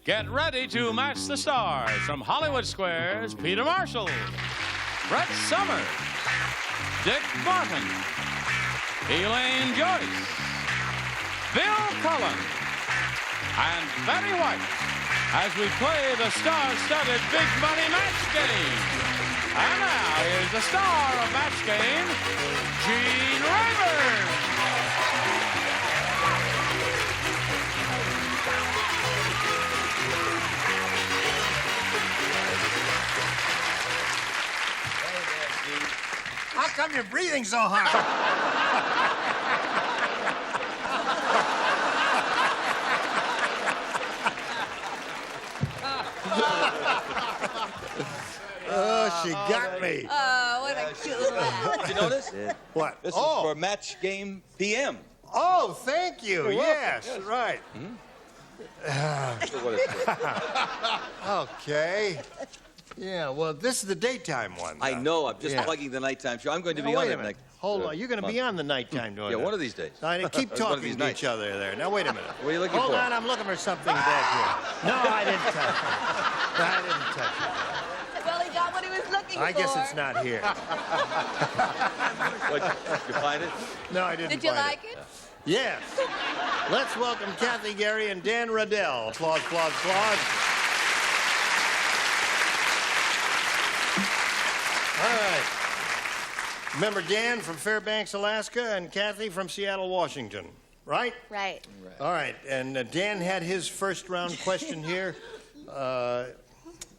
Get ready to match the stars from Hollywood Squares, Peter Marshall, Brett Summers, Dick Barton, Elaine Joyce, Bill Cullen, and Betty White as we play the star-studded Big Money Match Game. And now, here's the star of Match Game, Gene Rayburn. How come you're breathing so hard? Oh, she got me. Oh, what a cute little laugh. Did you notice? What? This is for Match Game PM. Oh, thank you. Yes, Yes. right. So what is it? Okay. Yeah, well, this is the daytime one. I know. I'm just Yeah. plugging the nighttime show. I'm going to Now, be on wait a it minute. next. Hold on. You're going to be on the nighttime doing Yeah, that. one of these days. I keep One of talking these to nights. each other there. Now, wait a minute. What are you looking Hold for? on. I'm looking for something back here. No, I didn't touch it. I didn't touch it. Well, he got what he was looking for. I guess it's not here. What, you find it? No, I didn't Did you find like it? Yes. Let's welcome Kathy Gary and Dan Riddell. Applause, applause, applause. All right. Remember Dan from Fairbanks, Alaska, and Kathy from Seattle, Washington, right? Right. All right. And Dan had his first round question here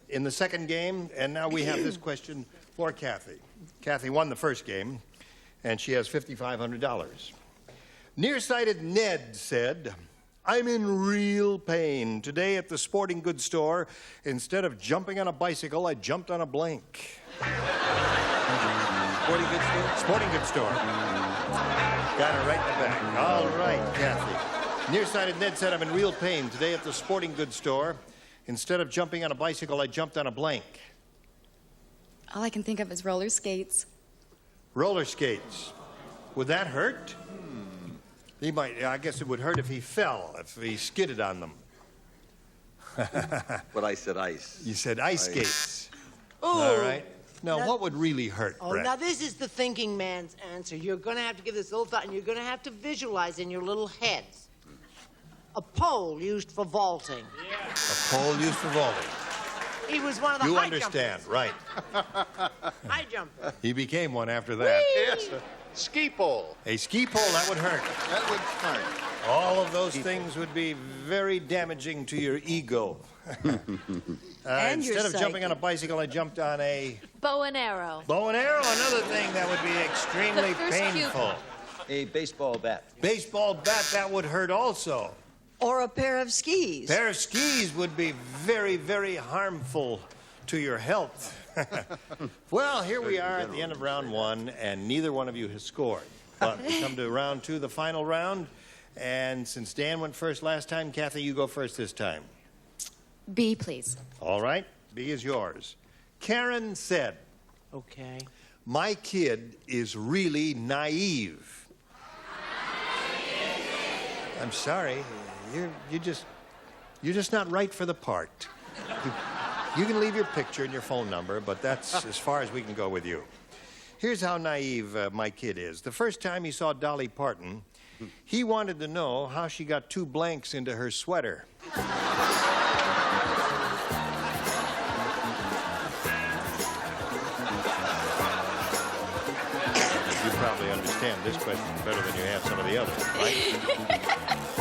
in the second game, and now we have this question for Kathy. Kathy won the first game, and she has $5,500. Nearsighted Ned said, "I'm in real pain. Today at the sporting goods store, instead of jumping on a bicycle, I jumped on a blank." Sporting goods store? Sporting goods store. Got it right in the back. All right, Kathy. Nearsighted Ned said, "I'm in real pain. Today at the sporting goods store, instead of jumping on a bicycle, I jumped on a blank." All I can think of is roller skates. Roller skates. Would that hurt? He might. I guess it would hurt if he fell, if he skidded on them. But I said ice. You said ice skates. Ooh. All right. Now, Now- what would really hurt, Oh, Brett? now this is the thinking man's answer. You're going to have to give this a little thought, and you're going to have to visualize in your little heads a pole used for vaulting. A pole used for vaulting. He was one of the You high understand, right? jumpers. High jumper. He became one after that. Yes, a ski pole. A ski pole, that would hurt. That would hurt. All of those things would be very damaging to your ego. And your instead of jumping psyche. on a bicycle, I jumped on a Bow and arrow. bow and arrow, another thing that would be extremely The first painful. A baseball bat. Baseball bat, that would hurt also. Or a pair of skis. Pair of skis would be very, very harmful to your health. Well, here we are at the end of round one, and neither one of you has scored. But we come to round two, the final round. And since Dan went first last time, Kathy, you go first this time. B, please. All right, B is yours. Karen said, Okay. "My kid is really naive." I'm sorry, you're just not right for the part. You can leave your picture and your phone number, but that's as far as we can go with you. Here's how naive my kid is. The first time he saw Dolly Parton, he wanted to know how she got 2 blanks into her sweater. You probably understand this question better than you have some of the others, right?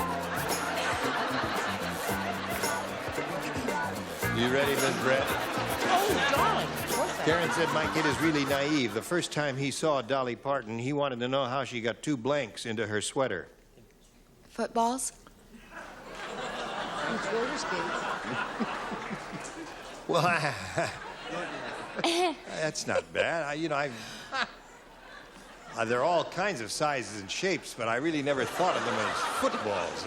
You ready, Miss Brett? Oh, darling. What's that? Karen said my kid is really naive. The first time he saw Dolly Parton, he wanted to know how she got 2 blanks into her sweater. Footballs? It's roller skates. Well, that's not bad. They're all kinds of sizes and shapes, but I really never thought of them as footballs.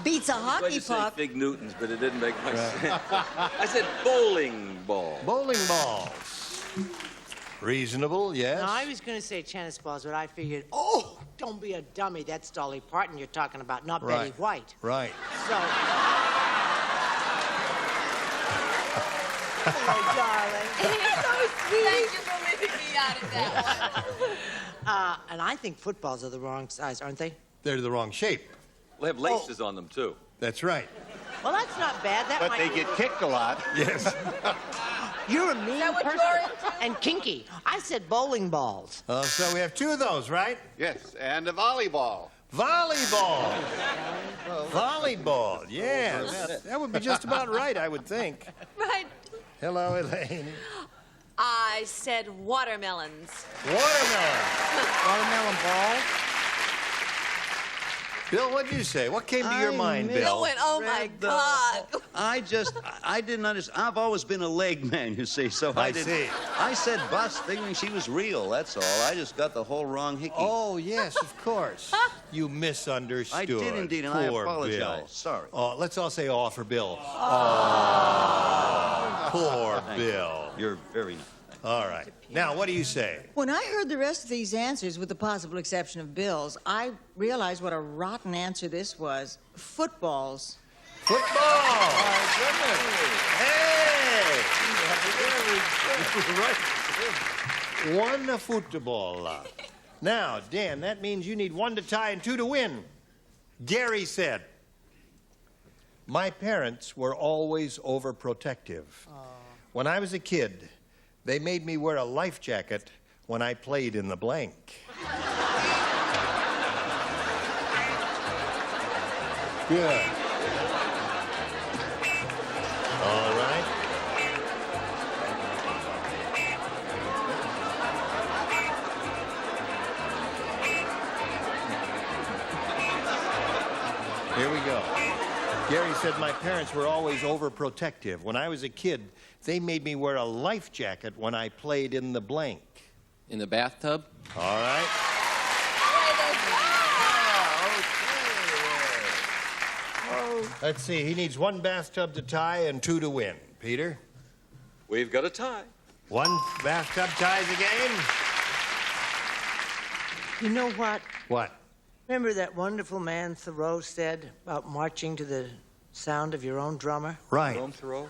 Beats a I tried hockey to say puck. Fig Newtons, but it didn't make much sense. I said bowling ball. Bowling balls. Reasonable, yes. Now, I was going to say tennis balls, but I figured, oh, don't be a dummy. That's Dolly Parton you're talking about, not Betty White. Right. So, Thank you for leaving me out of that one. And I think footballs are the wrong size, aren't they? They're the wrong shape. They have laces on them, too. That's right. Well, that's not bad. That But might they get kicked a lot. Yes. You're a mean that what person. you're into? And kinky. I said bowling balls. So we have two of those, right? Yes, and a volleyball. Volleyball. Volleyball. Yes. That would be just about right, I would think. Right. Hello, Elaine. I said watermelons. Watermelon. Watermelon balls. Bill, what'd you say? What came to your mind, Bill Bill? went, oh my God. I didn't understand. I've always been a leg man, you see, so I I didn't. see. I said bus thinking she was real, that's all. I just got the whole wrong hickey. Oh, yes, of course. You misunderstood. I did indeed, and I Poor apologize. Bill. Sorry. Oh, let's all say "aw" for Bill. Oh, poor Bill. You're very nice. All right. Now, what do you say? When I heard the rest of these answers, with the possible exception of Bill's, I realized what a rotten answer this was. Footballs. Football. Hey! One football. Now, Dan, that means you need one to tie and two to win. Gary said, "My parents were always overprotective. When I was a kid, they made me wear a life jacket when I played in the blank." Good. All right. Here we go. Gary said, "My parents were always overprotective. When I was a kid, they made me wear a life jacket when I played in the blank." In the bathtub? All right. Let's see. He needs one bathtub to tie and two to win. Peter? We've got a tie. One bathtub ties the game. You know what? What? Remember that wonderful man Thoreau said about marching to the sound of your own drummer? Right. Jerome Thoreau?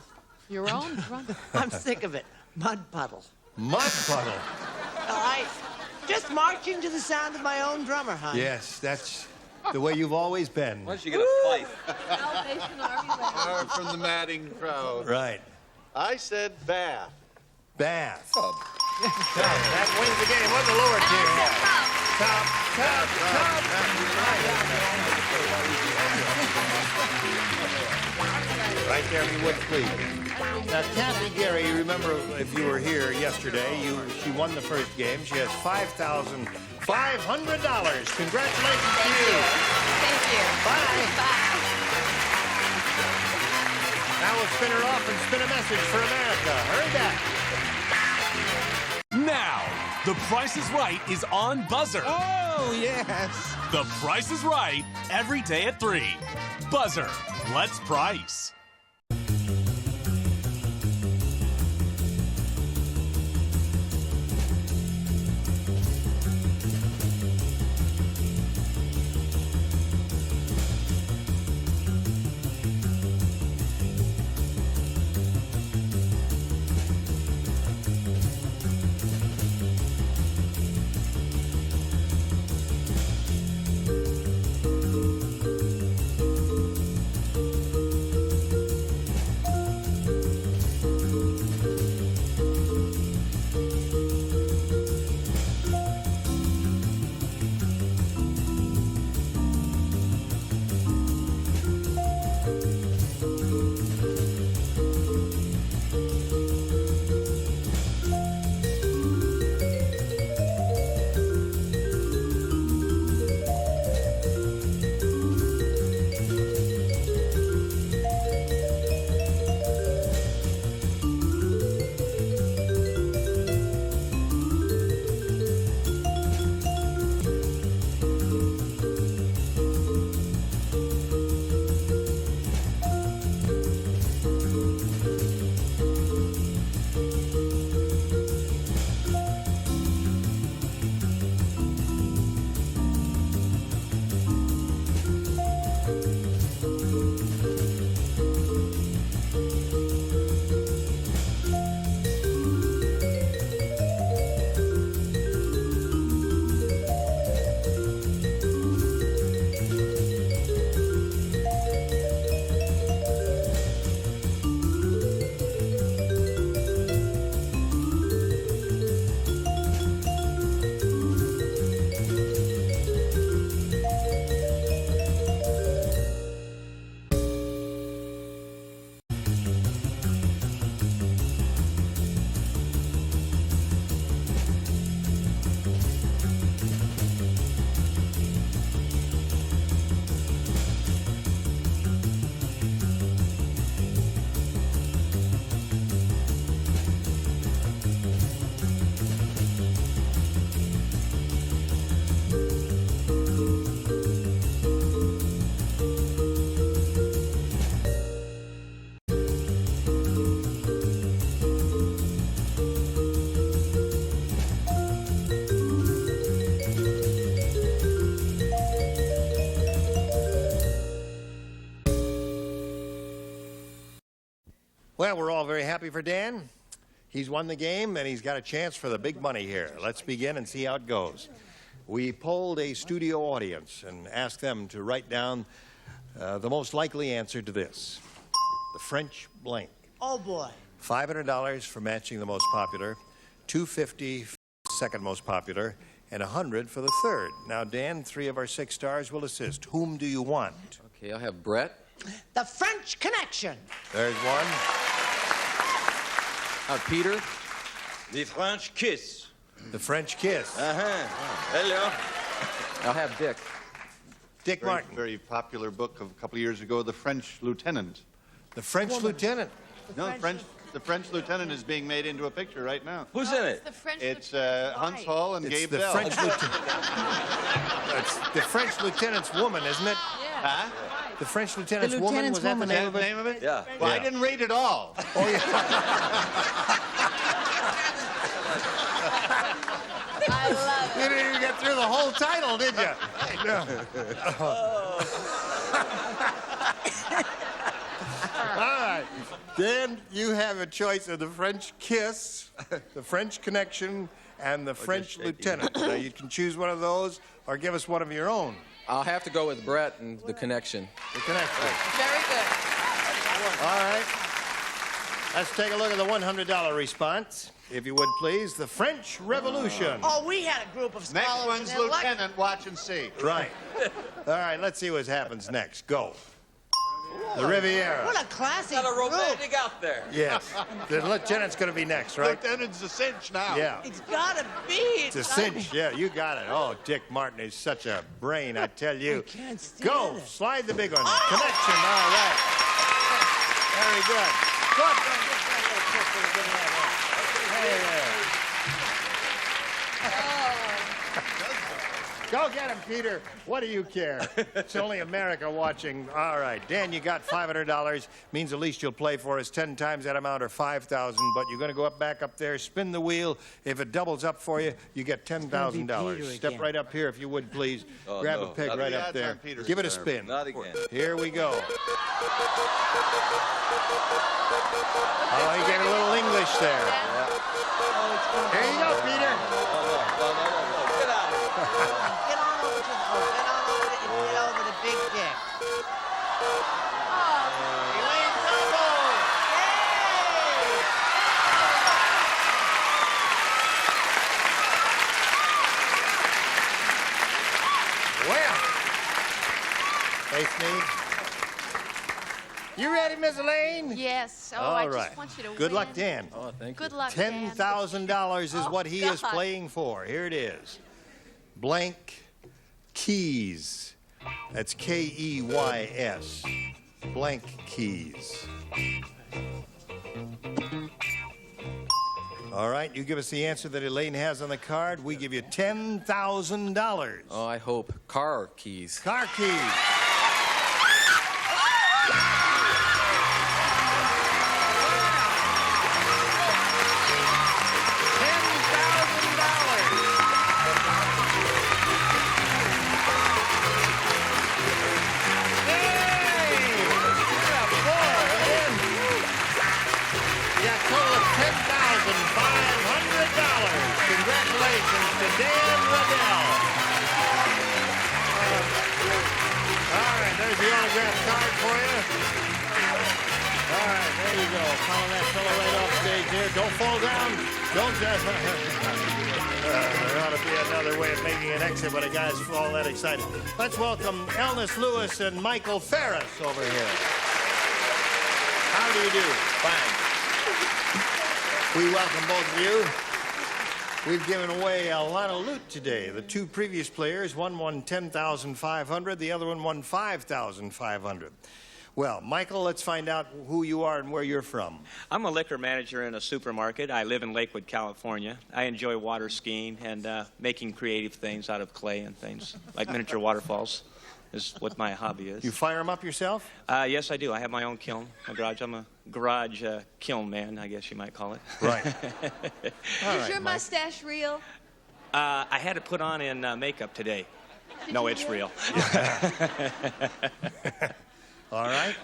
Your own drum. I'm sick of it. Mud puddle. Mud puddle. All right. Just marching to the sound of my own drummer, hon. Yes, that's the way you've always been. Why don't you get a fife? Salvation Army land. From the Madding crowd. Right. I said bath. Bath. That wins the game. What's the lower tier? Top, top, top. Right there, if you would, please. Now, Kathy Gary, you remember if you were here yesterday, she won the first game. She has $5,500. Congratulations to you. Thank you. Bye. Bye. Now we'll spin her off and spin a message for America. Hurry back. Now, The Price is Right is on BUZZR. Oh, yes. The Price is Right, every day at 3. BUZZR, let's price. Well, we're all very happy for Dan. He's won the game, and he's got a chance for the big money here. Let's begin and see how it goes. We polled a studio audience and asked them to write down the most likely answer to this. The French blank. Oh, boy. $500 for matching the most popular, $250 for the second most popular, and $100 for the third. Now, Dan, 3 of our 6 stars will assist. Whom do you want? Okay, I'll have Brett. The French Connection. There's one. Peter. The French kiss. The French kiss. Hello. I'll have Dick. Dick Martin. Very popular book of a couple of years ago, The French Lieutenant. The French Lieutenant. The French Lieutenant is being made into a picture right now. Who's in it? The French It's Lieutenant's Hunts wife. Hall and It's Gabe the Bell. French Lieutenant. It's the French Lieutenant's woman, isn't it? Yeah. Huh? The French Lieutenant's The woman, Lieutenant's was that the woman. name Is of that the it? name of it? Yeah. Well, I Yeah. didn't read it all. Oh, yeah. I love it. You didn't even get through the whole title, did you? No. All right. Dan, you have a choice of the French kiss, the French connection, and the French lieutenant. Now, you can choose one of those or give us one of your own. I'll have to go with Brett and the connection. The connection. Very good. All right. Let's take a look at the $100 response, if you would, please. The French Revolution. Oh, we had a group of scholars. Next one's and they're like- Lieutenant. Watch and see. Right. All right, let's see what happens next. Go. The Riviera. What a classic Got a group. romantic out there. Yes. The lieutenant's going to be next, right? Lieutenant's a cinch now. Yeah. It's gotta be. It's a cinch. Yeah, you got it. Oh, Dick Martin is such a brain, I tell you. I can't stand Go. it. Slide the big one. Oh! Connection. All right. Very good. Good. Hey there. Go get him, Peter. What do you care? It's only America watching. All right. Dan, you got $500. Means the least you'll play for is 10 times that amount or $5,000. But you're going to go back up there, spin the wheel. If it doubles up for you, you get $10,000. Peter Step again. right up here if you would, please. Oh, Grab no. a peg Not right the up odds there. on Peter's Give it a turn. spin. Not again. Here we go. Oh, he gave it a little English there. Here you go, Peter. No. Get out of here. Get on over to get over the big dick. Elaine Cabo. Well, face me. You ready, Miss Elaine? Yes. Oh, All I right. just want you to Good win. luck, Dan. Oh, thank Good you. luck, Dan. $10,000 is Oh, what he is God. playing for. Here it is. Blank keys. That's Keys. Blank keys. All right, you give us the answer that Elaine has on the card. We give you $10,000. Oh, I hope. Car keys. Car keys. Congratulations to Dan Riddell. All right, there's the autograph card for you. All right, there you go. Follow that fellow right off stage here. Don't fall down. Don't. There ought to be another way of making an exit when a guy's all that excited. Let's welcome Elnis Lewis and Michael Ferris over here. How do you do? Fine. We welcome both of you. We've given away a lot of loot today. The 2 previous players, one won $10,500, the other one won $5,500. Well, Michael, let's find out who you are and where you're from. I'm a liquor manager in a supermarket. I live in Lakewood, California. I enjoy water skiing and making creative things out of clay and things, like miniature waterfalls is what my hobby is. You fire them up yourself? Yes, I do. I have my own kiln, my garage. I'm a garage kiln man, I guess you might call it. Right. Is your mustache real? I had it put on in makeup today. No, it's real. All right.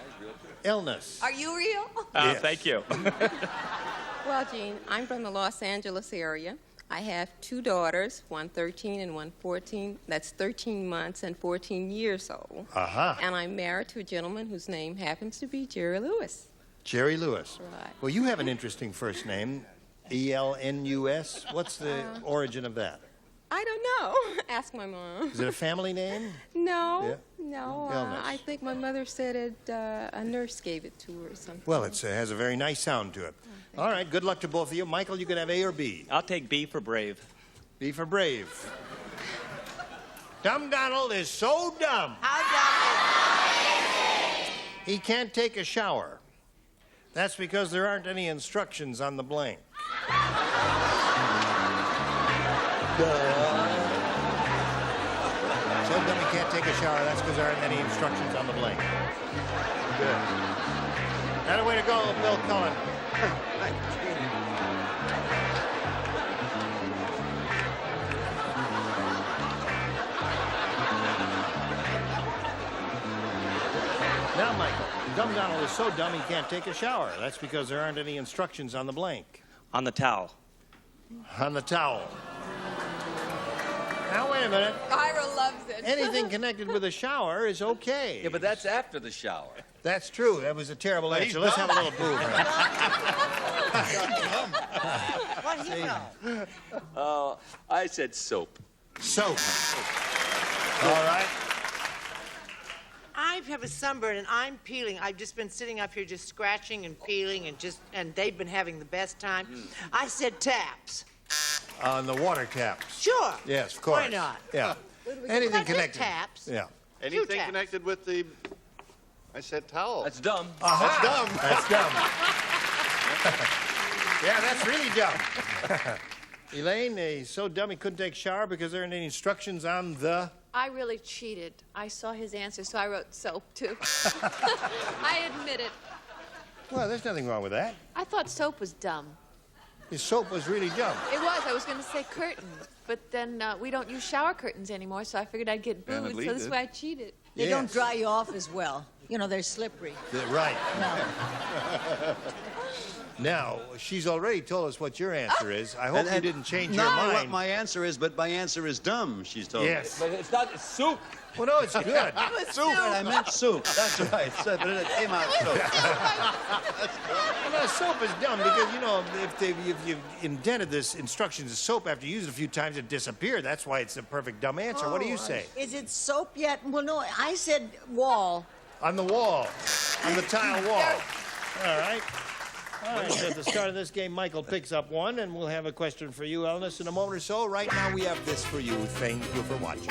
Illness. Are you real? Yes. Thank you. Well, Gene, I'm from the Los Angeles area. I have 2 daughters, one 13 and one 14. That's 13 months and 14 years old. Uh-huh. And I'm married to a gentleman whose name happens to be Jerry Lewis. Jerry Lewis. Right. Well, you have an interesting first name, E-L-N-U-S. What's the origin of that? I don't know. Ask my mom. Is it a family name? No, Yeah. no. Illness. I think my mother said it. A nurse gave it to her or something. Well, it has a very nice sound to it. All right, good luck to both of you. Michael, you can have A or B. I'll take B for brave. B for brave. Dumb Donald is so dumb. How dumb He can't take a shower. That's because there aren't any instructions on the blank. So dumb he can't take a shower. That's because there aren't any instructions on the blank. Good. That a way to go, Bill Cullen. Now, Michael, Dumb Donald is so dumb he can't take a shower. That's because there aren't any instructions on the blank. On the towel. On the towel. Now, wait a minute. Ira loves it. Anything connected with a shower is okay. Yeah, but that's after the shower. That's true. That was a terrible But answer. he's Let's have a dumb. little boo. What do you know? I said soap. Soap. All right. I have a sunburn and I'm peeling. I've just been sitting up here just scratching and peeling and they've been having the best time. I said taps. On the water taps. Sure. Yes, of course. Why not? Yeah. Anything I said connected. taps. Yeah. Anything taps. connected with the... I said towel. That's dumb. That's dumb. That's dumb. Yeah, that's really dumb. Elaine, he's so dumb he couldn't take a shower because there aren't any instructions on the... I really cheated. I saw his answer, so I wrote soap, too. I admit it. Well, there's nothing wrong with that. I thought soap was dumb. His soap was really dumb. It was. I was going to say curtain. But then we don't use shower curtains anymore, so I figured I'd get Anna booed, Lee so this is did. why I cheated. They don't Yes. dry you off as well. You know, they're slippery. Right. No. Now, she's already told us what your answer is. I hope you didn't change your Not mind. what my answer is, but my answer is dumb, she's told Yes. But it's not it's soup. Well, no, it's good. It was me. Soup. I meant soup. That's right. So, but it came out soup. Well, no, soap is dumb because, you know, if you've indented this instructions of soap after you use it a few times, it disappeared. That's why it's a perfect dumb answer. What do you say? Is it soap yet? Well, no, I said wall. On the wall. On the tile wall. All right. All right, so at the start of this game, Michael picks up one, and we'll have a question for you, Elnis, in a moment or so. Right now, we have this for you. Thank you for watching.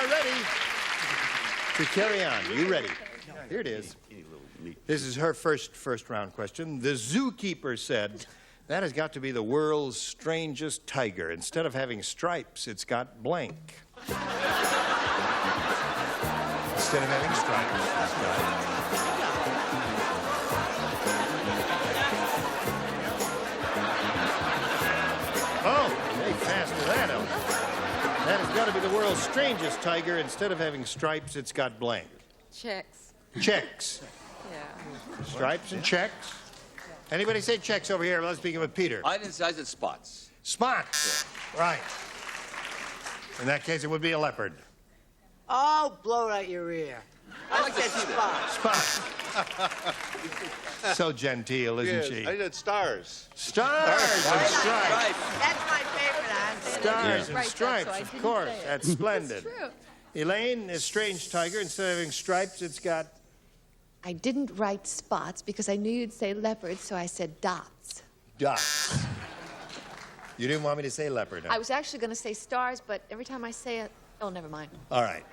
are ready to carry on. You ready? Here it is. This is her first round question. The zookeeper said, that has got to be the world's strangest tiger. Instead of having stripes, it's got blank. Instead of having stripes, it's got... Oh, very fast to that, Ellen. That has got to be the world's strangest tiger. Instead of having stripes, it's got blank. Checks. Checks. Yeah. Stripes and checks. Anybody say checks over here? Let's begin with Peter. I said spots. Spots. Right. In that case, it would be a leopard. Oh, blow it out your ear. I said spot. Spot. So genteel, isn't she? I said stars. Stars and stripes. That's my favorite answer. Stars and Right, stripes, that's why I of didn't course. say it. That's splendid. True. Elaine, a strange tiger. Instead of having stripes, it's got... I didn't write spots because I knew you'd say leopard, so I said dots. dots. You didn't want me to say leopard, huh? I was actually going to say stars, but every time I say it, oh, never mind. All right.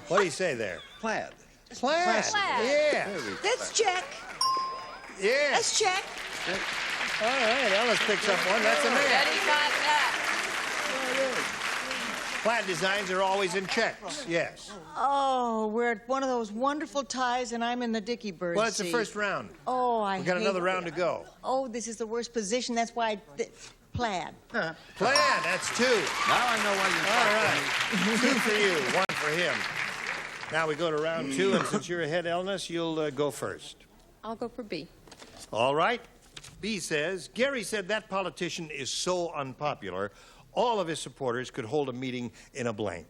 What do you say there? Plaid. Plaid. Plaid. Yeah. Let's check. Yeah. Let's check. All right, Ellis picks up one. That's a man. Betty got that. Plaid designs are always in checks. Yes. Oh, we're at one of those wonderful ties, and I'm in the Dicky Bird Well, it's the seat. first round. Oh, I We've got hate another it. round to go. Oh, this is the worst position. That's why plaid. Plaid, that's two. Now I know why you're All right. Two for you, one for him. Now we go to round two, and since you're ahead, Elnis, you'll go first. I'll go for B. All right. B says, Gary said that politician is so unpopular, all of his supporters could hold a meeting in a blank.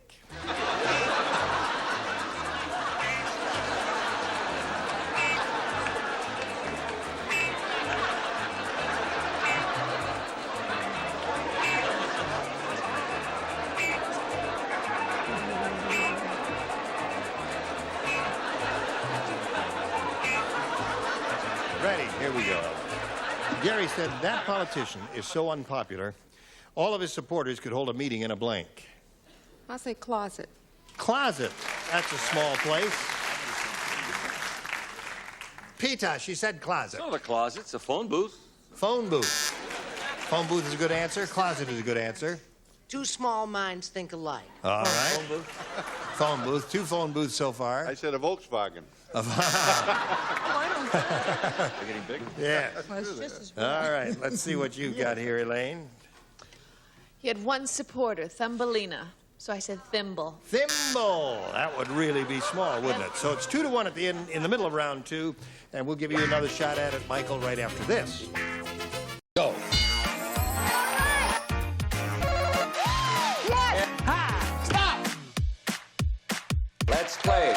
Ready, here we go. Gary said that politician is so unpopular, all of his supporters could hold a meeting in a blank. I'll say closet. Closet. That's a small place. Pita, she said closet. It's not a closet, it's a phone booth. Phone booth. Phone booth is a good answer. Closet is a good answer. Two small minds think alike. All right. Phone booth. Phone booth. Two phone booths so far. I said a Volkswagen. They're getting bigger. Yeah. Well, it's just as All right. Let's see what you've got here, Elaine. He had one supporter, Thumbelina. So I said thimble. Thimble. That would really be small, wouldn't it? So it's 2-1 at the end, in the middle of round two, and we'll give you another shot at it, Michael, right after this. Go. Stop! Let's play.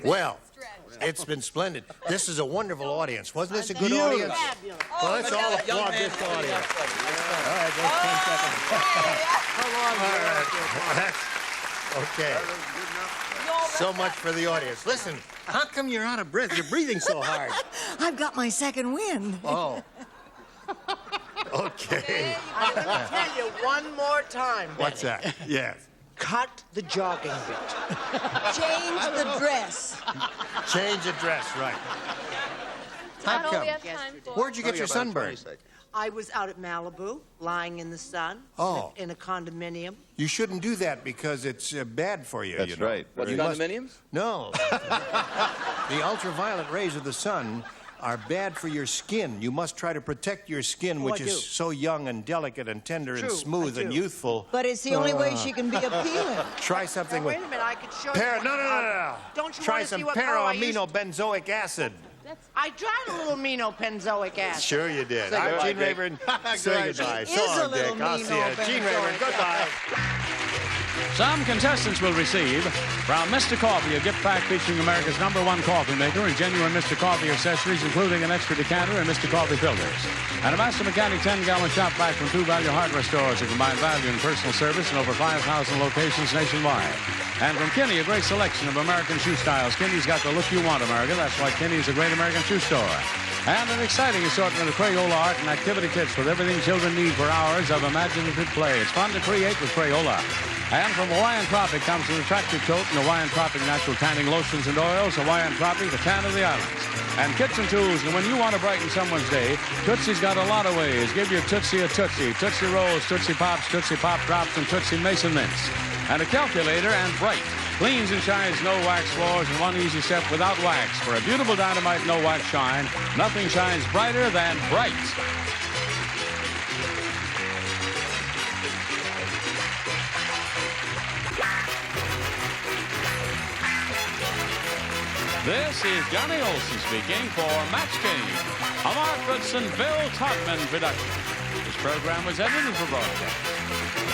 Well, it's been splendid. This is a wonderful audience. Wasn't this a good audience? Well, let's all applaud this audience. All right, just 10 seconds. All right. Okay. So much for the audience. Listen, how come you're out of breath? You're breathing so hard. I've got my second win. Oh. Okay. I'm going to tell you one more time, Benny. What's that? Yes. Cut the jogging bit. Change the dress. Change the dress, right. How That's all come? we have time for. Where'd you get your sunburn? I was out at Malibu, lying in the sun, in a condominium. You shouldn't do that because it's bad for you. That's you know? right. What, You must- condominiums? No. The ultraviolet rays of the sun are bad for your skin. You must try to protect your skin, which I is do. so young and delicate and tender and True, smooth I and do. youthful. But it's the only way she can be appealing. Try something Now, with... wait a minute, I could show No, you. no. Don't you Try want to some see what color I used? para-amino-benzoic acid. I tried a little minopenzoic acid. Sure you did. Say I'm goodbye, Gene Dick. Rayburn. Say goodbye. She So is a long, little Dick. I'll see you. amino-benzoic Gene Rayburn, goodbye. Some contestants will receive from Mr. Coffee a gift pack featuring America's #1 coffee maker and genuine Mr. Coffee accessories, including an extra decanter and Mr. Coffee filters. And a Master Mechanic 10-gallon shop vac from True Value Hardware stores that combine value and personal service in over 5,000 locations nationwide. And from Kinney, a great selection of American shoe styles. Kinney's got the look you want, America. That's why Kinney's a great American shoe store. And an exciting assortment of Crayola art and activity kits with everything children need for hours of imaginative play. It's fun to create with Crayola. And from Hawaiian Tropic comes an attractive coat and Hawaiian Tropic natural tanning lotions and oils. Hawaiian Tropic, the tan of the islands. And kitchen tools. And when you want to brighten someone's day, Tootsie's got a lot of ways. Give your Tootsie a Tootsie. Tootsie Rolls, Tootsie Pops, Tootsie Pop Drops, and Tootsie Mason Mints. And a calculator and Bright. Cleans and shines no wax floors and one easy step without wax. For a beautiful dynamite no wax shine, nothing shines brighter than Bright. This is Johnny Olson speaking for Match Game, a Mark Ritson, Bill Todman production. This program was edited for broadcast.